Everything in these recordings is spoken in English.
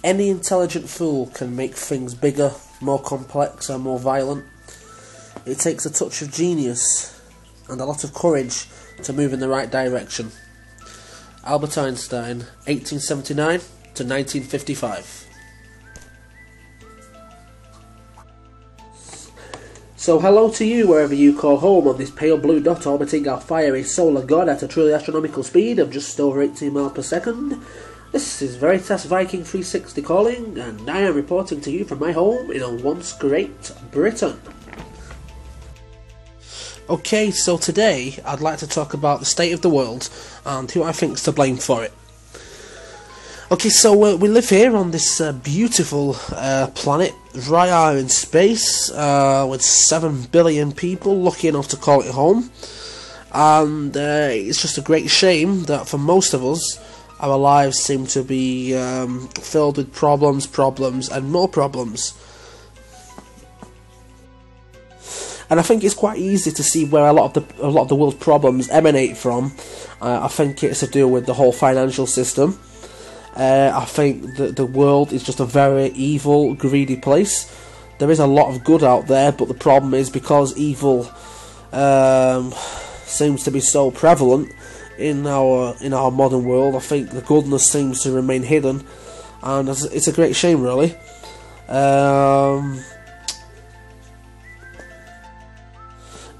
Any intelligent fool can make things bigger, more complex and more violent. It takes a touch of genius and a lot of courage to move in the right direction. Albert Einstein, 1879 to 1955. So hello to you wherever you call home on this pale blue dot orbiting our fiery solar god at a truly astronomical speed of just over 18 miles per second. This is Veritas Viking 360 calling, and I am reporting to you from my home in a once great Britain. Okay, so today I'd like to talk about the state of the world and who I think's to blame for it. Okay, so we live here on this beautiful planet, right out in space, with 7 billion people lucky enough to call it home. And it's just a great shame that for most of us, our lives seem to be filled with problems, and more problems. And I think it's quite easy to see where a lot of the world's problems emanate from. I think it's to do with the whole financial system. I think that the world is just a very evil, greedy place. There is a lot of good out there, but the problem is because evil seems to be so prevalent in our modern world, I think the goodness seems to remain hidden, and it's a great shame, really.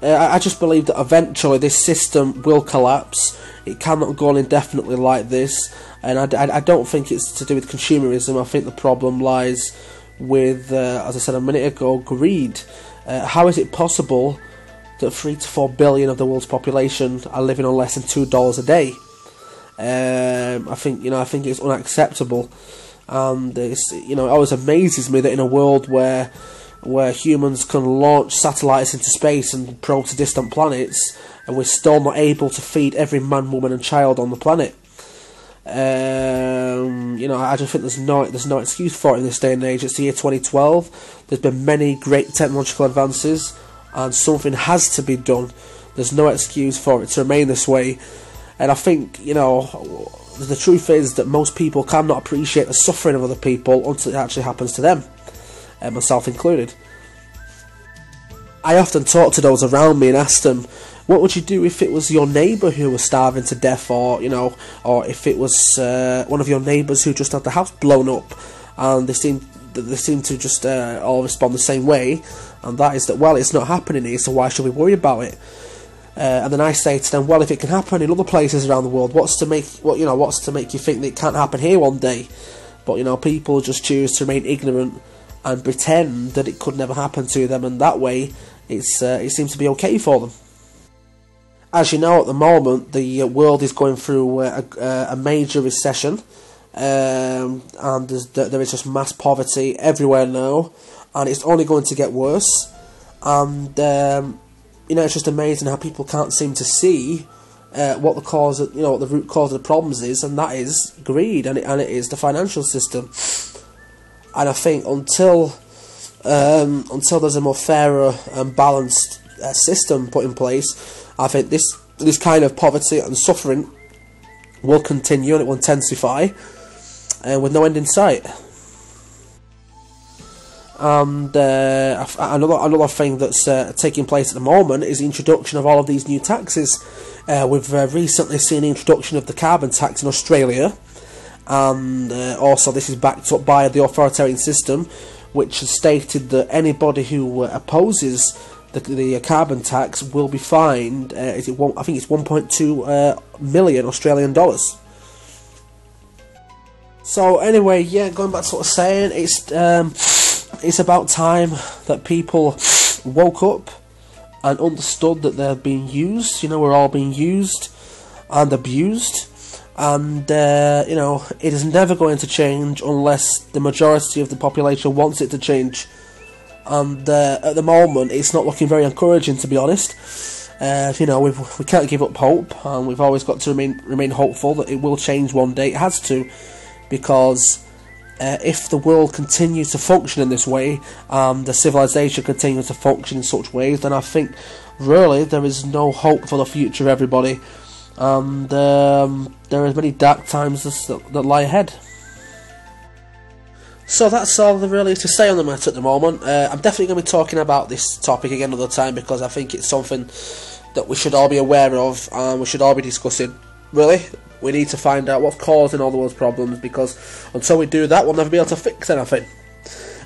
I just believe that eventually this system will collapse. It cannot go on indefinitely like this, and I don't think it's to do with consumerism. I think the problem lies with, as I said a minute ago, greed. How is it possible that 3 to 4 billion of the world's population are living on less than $2 a day? I think it's unacceptable, and it always amazes me that in a world where humans can launch satellites into space and probe to distant planets, and we're still not able to feed every man, woman and child on the planet. I just think there's no excuse for it in this day and age. It's the year 2012. There's been many great technological advances, and something has to be done. There's no excuse for it to remain this way. And I think, the truth is that most people cannot appreciate the suffering of other people until it actually happens to them, myself included. I often talk to those around me and ask them, what would you do if it was your neighbour who was starving to death, or if it was one of your neighbours who just had the house blown up? And they seem to just all respond the same way, and that is that, well, it's not happening here, so why should we worry about it? And then I say to them, well, if it can happen in other places around the world, what's to make you think that it can't happen here one day? But people just choose to remain ignorant and pretend that it could never happen to them, and that way it seems to be okay for them. As you know, at the moment, the world is going through a major recession, and there is just mass poverty everywhere now, and it's only going to get worse. And it's just amazing how people can't seem to see what the cause, what the root cause of the problems is, and that is greed, and it is the financial system. And I think until there's a more fairer and balanced system put in place, I think this kind of poverty and suffering will continue, and it will intensify, with no end in sight. And another thing that's taking place at the moment is the introduction of all of these new taxes. We've recently seen the introduction of the carbon tax in Australia, and also this is backed up by the authoritarian system, which has stated that anybody who opposes the carbon tax will be fined. I think it's 1.2 million Australian dollars. So anyway, yeah, going back to what I was saying, it's about time that people woke up and understood that they're being used. We're all being used and abused, and it is never going to change unless the majority of the population wants it to change. And at the moment, it's not looking very encouraging, to be honest. We can't give up hope, and we've always got to remain hopeful that it will change one day. It has to, because if the world continues to function in this way, the civilization continues to function in such ways, then I think really there is no hope for the future of everybody, and there are many dark times that lie ahead. So that's all there really is to say on the matter at the moment. I'm definitely going to be talking about this topic again another time, because I think it's something that we should all be aware of and we should all be discussing. Really, we need to find out what's causing all the world's problems, because until we do that, we'll never be able to fix anything.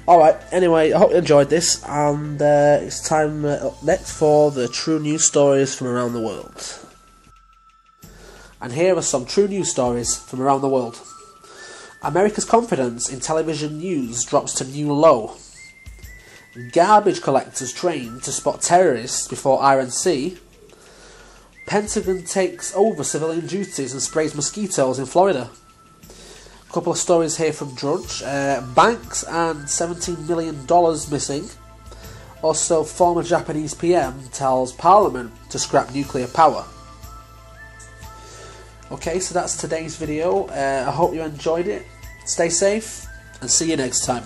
Alright, anyway, I hope you enjoyed this, and it's time up next for the true news stories from around the world. And here are some true news stories from around the world. America's confidence in television news drops to new low. Garbage collectors trained to spot terrorists before Iron Sea. Pentagon takes over civilian duties and sprays mosquitoes in Florida. A couple of stories here from Drudge. Banks and $17 million missing. Also, former Japanese PM tells Parliament to scrap nuclear power. Okay, so that's today's video. I hope you enjoyed it. Stay safe and see you next time.